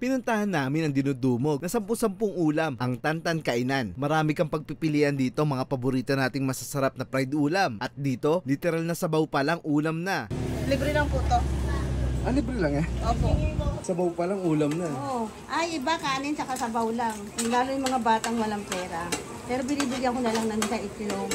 pinuntahan namin ang dinudumog na 10-10 ulam, ang Tantan Kainan. Marami kang pagpipilian dito, mga paborito nating masasarap na fried ulam. At dito, literal na sabaw pa lang ulam na. Libre lang po to. Ah, libre lang eh? Opo. Sabaw pa lang ulam na. Oo. Ay, iba kanin saka sabaw lang. Lalo yung mga batang walang pera. Pero binibigyan ko na lang ng itlog.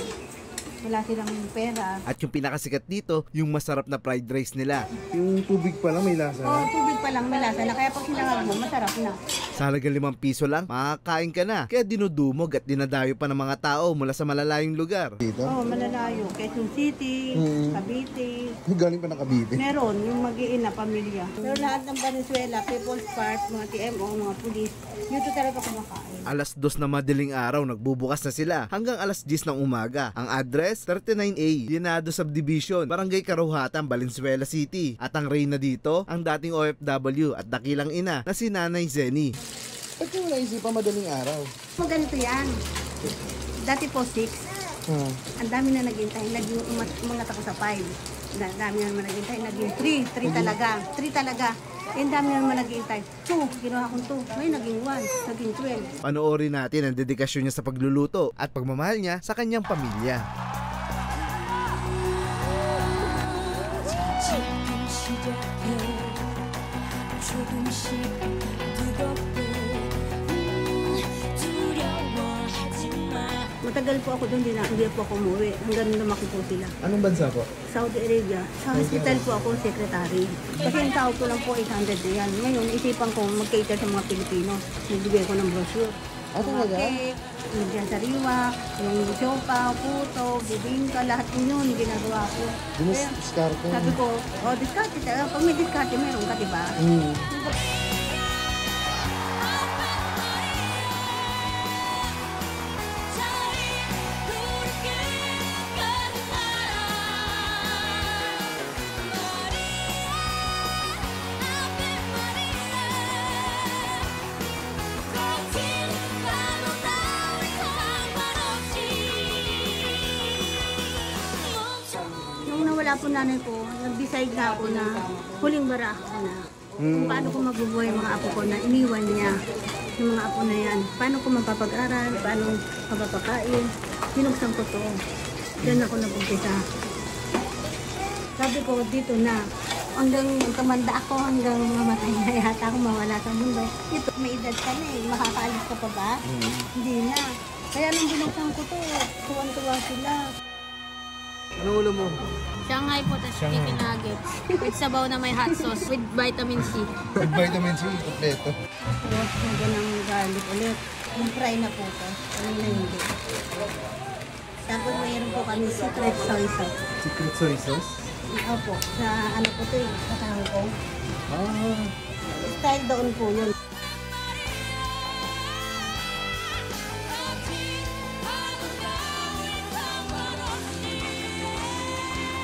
Wala silang pera. At yung pinakasikat dito, yung masarap na fried rice nila. Yung tubig pa lang may lasa. Oo, tubig pa lang may lasa na. Kaya pag sinangag mo, masarap na. Sa halagang 5 piso lang, makakain ka na. Kaya dinudumog at dinadayo pa ng mga tao mula sa malalayong lugar. Dito? Oo, malalayo. Quezon City, Cavite. Galing pa ng Cavite? Meron, yung mag-iin na pamilya. Pero lahat ng Venezuela, People's Park, mga TMO, mga pulis, dito talaga kumakain. Alas 2 na madaling araw, nagbubukas na sila hanggang alas 10 ng umaga. Ang address, 39A, Llenado Subdivision, Barangay Karuhatan, Valenzuela City. At ang reyna dito, ang dating OFW at dakilang ina na si Nanay Zenny. Ba't yung naisipan madaling araw? Ganito yan. Dati po 6. Ang dami na naghintay. Naging umangat ako sa 5. Ang dami na naman naghintay. Naging 3. 3 talaga. 3 talaga. Ang dami na naman naghintay. 2. Ginawa kong 2. May naging 1. Naging 12. Panoorin natin ang dedikasyon niya sa pagluluto at pagmamahal niya sa kanyang pamilya. Matagal po ako doon, hindi po ako umuwi. Hanggang lumaki po sila. Anong bansa po? Saudi Arabia. Sa hospital po ako secretary. Kasi yung tao ko lang po 800 na yan. Ngayon, isipan ko mag-cater sa mga Pilipino. Nagbigay ko ng brochure. Talaga? Cake, yung sariwa, yung siopaw, puto, bibingka, lahat yun yung ginagawa ko. Diskarte. Sabi ko, diskarte talaga. Pag may diskarte, meron ka, diba? Wala po nanay ko, nag-decide na ako na huling bara ako na. Kung paano ko mabubuhay mga apo ko na iniwan niya. Yung mga apo na yan, paano ko mapapag-aral, paano mapapakain. Binuksan ko to. Diyan ako nag-umpisa. Sabi ko, dito na. Hanggang tumanda ako, hanggang mamatay na yata ako mawala sa mundo. Ito, may edad ka na eh. Makakaalis ka pa ba? Hindi na. Kaya nung binuksan ko to, tuwan-tuwa sila. Anong ulo mo? Shanghai po, tas chicken nuggets. With sabaw na may hot sauce with vitamin C. With vitamin C, kompleto. Tapos nagyan ng garlic ulit. Yung fry na po to. Ano na hindi. Tapos mayroon po kami secret soy sauce. Secret soy sauce? Opo. Sa ano po to eh. Sa kangkong. Style doon po yun.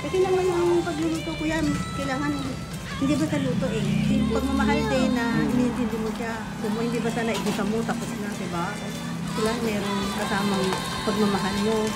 Kasi naman yung pagluluto ko yan, kailangan hindi ba sa luto eh. Yung pagmamahal din na inintindi mo siya. Kung hindi ba sana igisa mo, tapos na, diba? Kailangan meron kasamang pagmamahal mo.